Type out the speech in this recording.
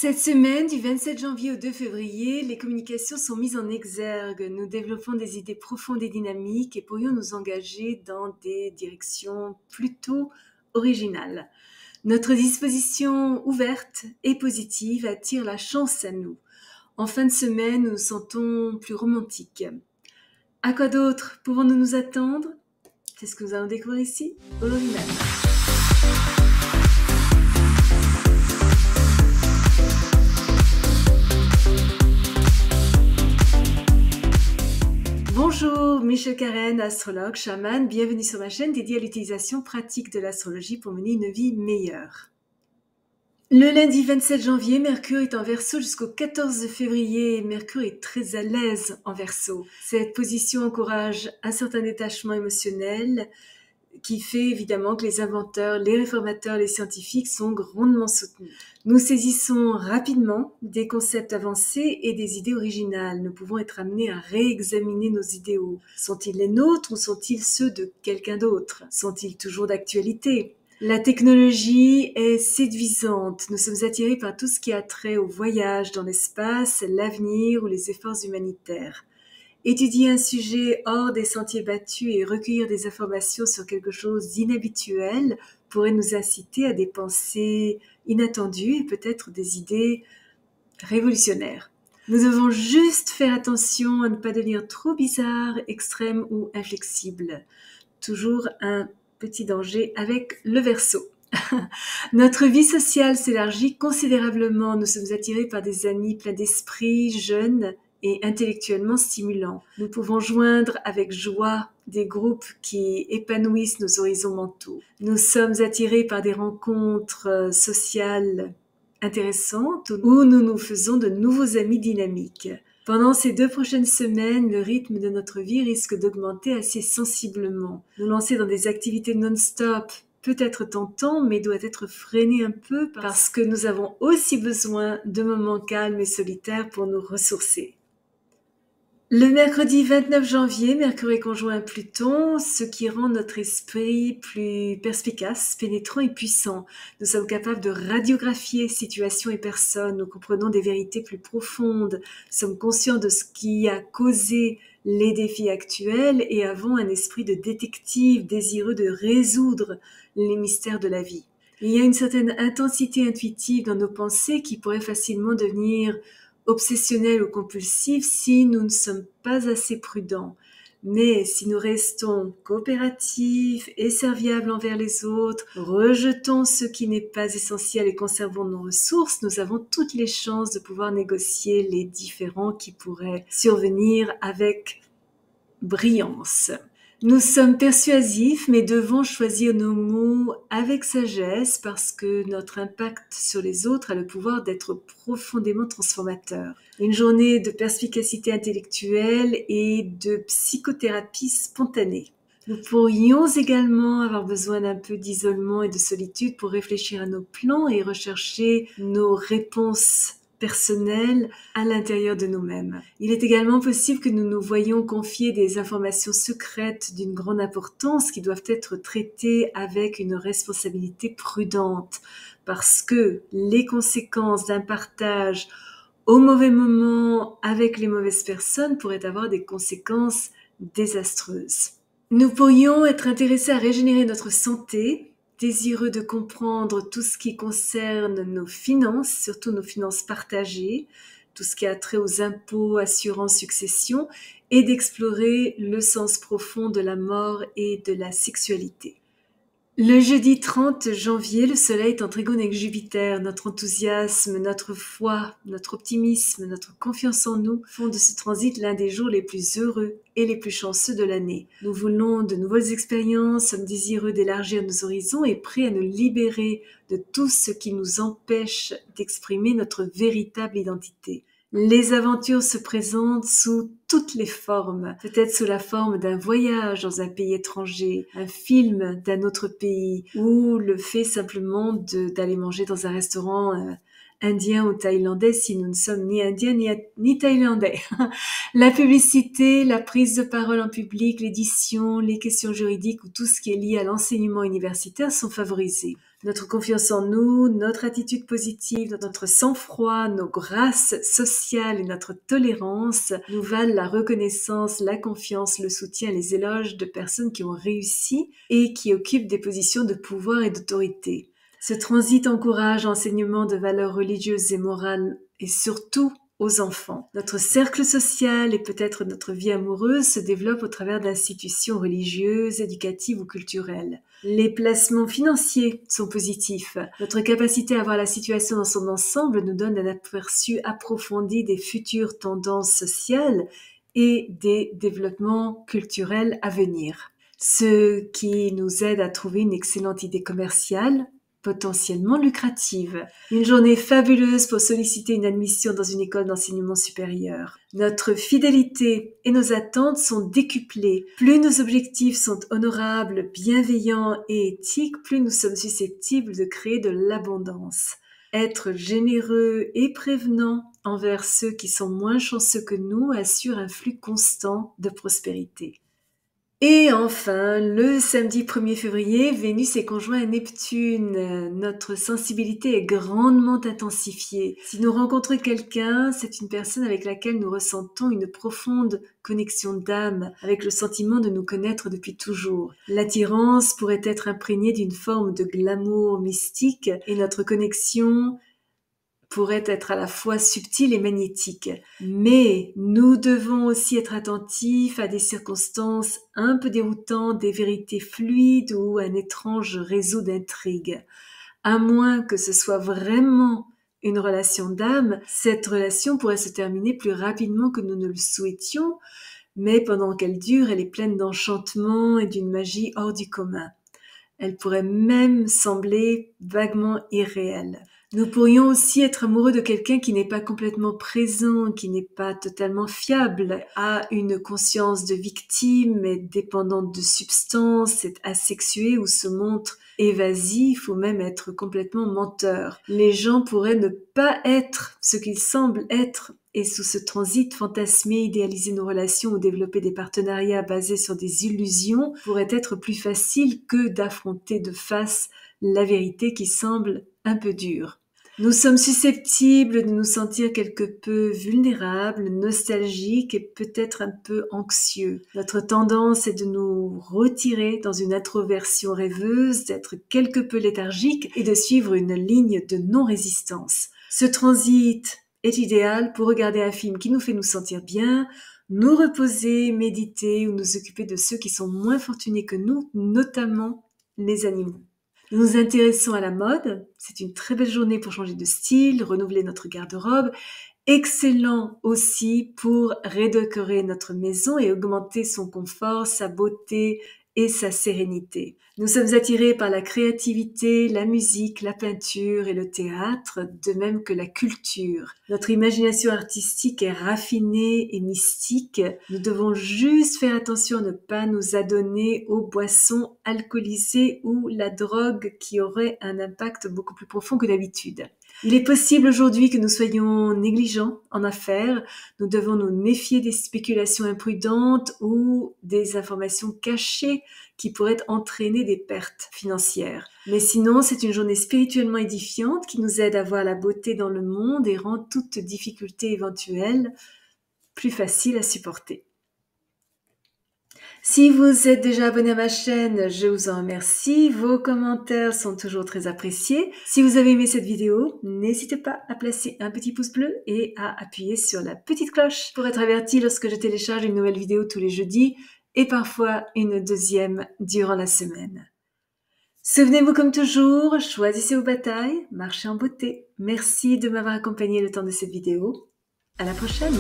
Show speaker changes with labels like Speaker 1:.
Speaker 1: Cette semaine, du 27 janvier au 2 février, les communications sont mises en exergue. Nous développons des idées profondes et dynamiques et pourrions nous engager dans des directions plutôt originales. Notre disposition ouverte et positive attire la chance à nous. En fin de semaine, nous nous sentons plus romantiques. À quoi d'autre pouvons-nous nous attendre? C'est ce que nous allons découvrir ici, au Lorinal. Bonjour, Michel Karen, astrologue, chaman, bienvenue sur ma chaîne dédiée à l'utilisation pratique de l'astrologie pour mener une vie meilleure. Le lundi 27 janvier, Mercure est en Verseau jusqu'au 14 février. Mercure est très à l'aise en Verseau. Cette position encourage un certain détachement émotionnel qui fait évidemment que les inventeurs, les réformateurs, les scientifiques sont grandement soutenus. Nous saisissons rapidement des concepts avancés et des idées originales. Nous pouvons être amenés à réexaminer nos idéaux. Sont-ils les nôtres ou sont-ils ceux de quelqu'un d'autre? Sont-ils toujours d'actualité? La technologie est séduisante. Nous sommes attirés par tout ce qui a trait au voyage dans l'espace, l'avenir ou les efforts humanitaires. Étudier un sujet hors des sentiers battus et recueillir des informations sur quelque chose d'inhabituel pourrait nous inciter à des pensées inattendues et peut-être des idées révolutionnaires. Nous devons juste faire attention à ne pas devenir trop bizarre, extrême ou inflexible. Toujours un petit danger avec le Verseau. Notre vie sociale s'élargit considérablement. Nous sommes attirés par des amis pleins d'esprit, jeunes et intellectuellement stimulants. Nous pouvons joindre avec joie des groupes qui épanouissent nos horizons mentaux. Nous sommes attirés par des rencontres sociales intéressantes où nous nous faisons de nouveaux amis dynamiques. Pendant ces 2 prochaines semaines, le rythme de notre vie risque d'augmenter assez sensiblement. Nous lancer dans des activités non-stop peut être tentant, mais doit être freiné un peu parce que nous avons aussi besoin de moments calmes et solitaires pour nous ressourcer. Le mercredi 29 janvier, Mercure est conjoint à Pluton, ce qui rend notre esprit plus perspicace, pénétrant et puissant. Nous sommes capables de radiographier situations et personnes, nous comprenons des vérités plus profondes, sommes conscients de ce qui a causé les défis actuels et avons un esprit de détective désireux de résoudre les mystères de la vie. Il y a une certaine intensité intuitive dans nos pensées qui pourrait facilement devenir obsessionnel ou compulsif si nous ne sommes pas assez prudents. Mais si nous restons coopératifs et serviables envers les autres, rejetons ce qui n'est pas essentiel et conservons nos ressources, nous avons toutes les chances de pouvoir négocier les différends qui pourraient survenir avec brillance. Nous sommes persuasifs, mais devons choisir nos mots avec sagesse parce que notre impact sur les autres a le pouvoir d'être profondément transformateur. Une journée de perspicacité intellectuelle et de psychothérapie spontanée. Nous pourrions également avoir besoin d'un peu d'isolement et de solitude pour réfléchir à nos plans et rechercher nos réponses personnel à l'intérieur de nous-mêmes. Il est également possible que nous nous voyions confier des informations secrètes d'une grande importance qui doivent être traitées avec une responsabilité prudente parce que les conséquences d'un partage au mauvais moment avec les mauvaises personnes pourraient avoir des conséquences désastreuses. Nous pourrions être intéressés à régénérer notre santé, désireux de comprendre tout ce qui concerne nos finances, surtout nos finances partagées, tout ce qui a trait aux impôts, assurances, successions, et d'explorer le sens profond de la mort et de la sexualité. Le jeudi 30 janvier, le Soleil est en trigone avec Jupiter. Notre enthousiasme, notre foi, notre optimisme, notre confiance en nous font de ce transit l'un des jours les plus heureux et les plus chanceux de l'année. Nous voulons de nouvelles expériences, sommes désireux d'élargir nos horizons et prêts à nous libérer de tout ce qui nous empêche d'exprimer notre véritable identité. Les aventures se présentent sous toutes les formes, peut-être sous la forme d'un voyage dans un pays étranger, un film d'un autre pays, ou le fait simplement d'aller manger dans un restaurant indien ou thaïlandais si nous ne sommes ni indiens ni thaïlandais. La publicité, la prise de parole en public, l'édition, les questions juridiques ou tout ce qui est lié à l'enseignement universitaire sont favorisés. Notre confiance en nous, notre attitude positive, notre sang-froid, nos grâces sociales et notre tolérance nous valent la reconnaissance, la confiance, le soutien, les éloges de personnes qui ont réussi et qui occupent des positions de pouvoir et d'autorité. Ce transit encourage l'enseignement de valeurs religieuses et morales et surtout aux enfants. Notre cercle social et peut-être notre vie amoureuse se développent au travers d'institutions religieuses, éducatives ou culturelles. Les placements financiers sont positifs. Notre capacité à voir la situation dans son ensemble nous donne un aperçu approfondi des futures tendances sociales et des développements culturels à venir. Ce qui nous aide à trouver une excellente idée commerciale, potentiellement lucrative. Une journée fabuleuse pour solliciter une admission dans une école d'enseignement supérieur. Notre fidélité et nos attentes sont décuplées. Plus nos objectifs sont honorables, bienveillants et éthiques, plus nous sommes susceptibles de créer de l'abondance. Être généreux et prévenant envers ceux qui sont moins chanceux que nous assure un flux constant de prospérité. Et enfin, le samedi 1er février, Vénus est conjoint à Neptune. Notre sensibilité est grandement intensifiée. Si nous rencontrons quelqu'un, c'est une personne avec laquelle nous ressentons une profonde connexion d'âme, avec le sentiment de nous connaître depuis toujours. L'attirance pourrait être imprégnée d'une forme de glamour mystique et notre connexion pourrait être à la fois subtil et magnétique. Mais nous devons aussi être attentifs à des circonstances un peu déroutantes, des vérités fluides ou un étrange réseau d'intrigues. À moins que ce soit vraiment une relation d'âme, cette relation pourrait se terminer plus rapidement que nous ne le souhaitions, mais pendant qu'elle dure, elle est pleine d'enchantement et d'une magie hors du commun. Elle pourrait même sembler vaguement irréelle. Nous pourrions aussi être amoureux de quelqu'un qui n'est pas complètement présent, qui n'est pas totalement fiable, a une conscience de victime, est dépendante de substances, est asexué ou se montre évasif ou même être complètement menteur. Les gens pourraient ne pas être ce qu'ils semblent être et sous ce transit fantasmer, idéaliser nos relations ou développer des partenariats basés sur des illusions pourrait être plus facile que d'affronter de face la vérité qui semble un peu dure. Nous sommes susceptibles de nous sentir quelque peu vulnérables, nostalgiques et peut-être un peu anxieux. Notre tendance est de nous retirer dans une introversion rêveuse, d'être quelque peu léthargique et de suivre une ligne de non-résistance. Ce transit est idéal pour regarder un film qui nous fait nous sentir bien, nous reposer, méditer ou nous occuper de ceux qui sont moins fortunés que nous, notamment les animaux. Nous nous intéressons à la mode, c'est une très belle journée pour changer de style, renouveler notre garde-robe, excellent aussi pour redécorer notre maison et augmenter son confort, sa beauté et sa sérénité. Nous sommes attirés par la créativité, la musique, la peinture et le théâtre, de même que la culture. Notre imagination artistique est raffinée et mystique. Nous devons juste faire attention à ne pas nous adonner aux boissons alcoolisées ou la drogue qui aurait un impact beaucoup plus profond que d'habitude. Il est possible aujourd'hui que nous soyons négligents en affaires. Nous devons nous méfier des spéculations imprudentes ou des informations cachées qui pourraient entraîner des pertes financières. Mais sinon, c'est une journée spirituellement édifiante qui nous aide à voir la beauté dans le monde et rend toute difficulté éventuelle plus facile à supporter. Si vous êtes déjà abonné à ma chaîne, je vous en remercie. Vos commentaires sont toujours très appréciés. Si vous avez aimé cette vidéo, n'hésitez pas à placer un petit pouce bleu et à appuyer sur la petite cloche pour être averti lorsque je télécharge une nouvelle vidéo tous les jeudis et parfois une deuxième durant la semaine. Souvenez-vous comme toujours, choisissez vos batailles, marchez en beauté. Merci de m'avoir accompagné le temps de cette vidéo. À la prochaine!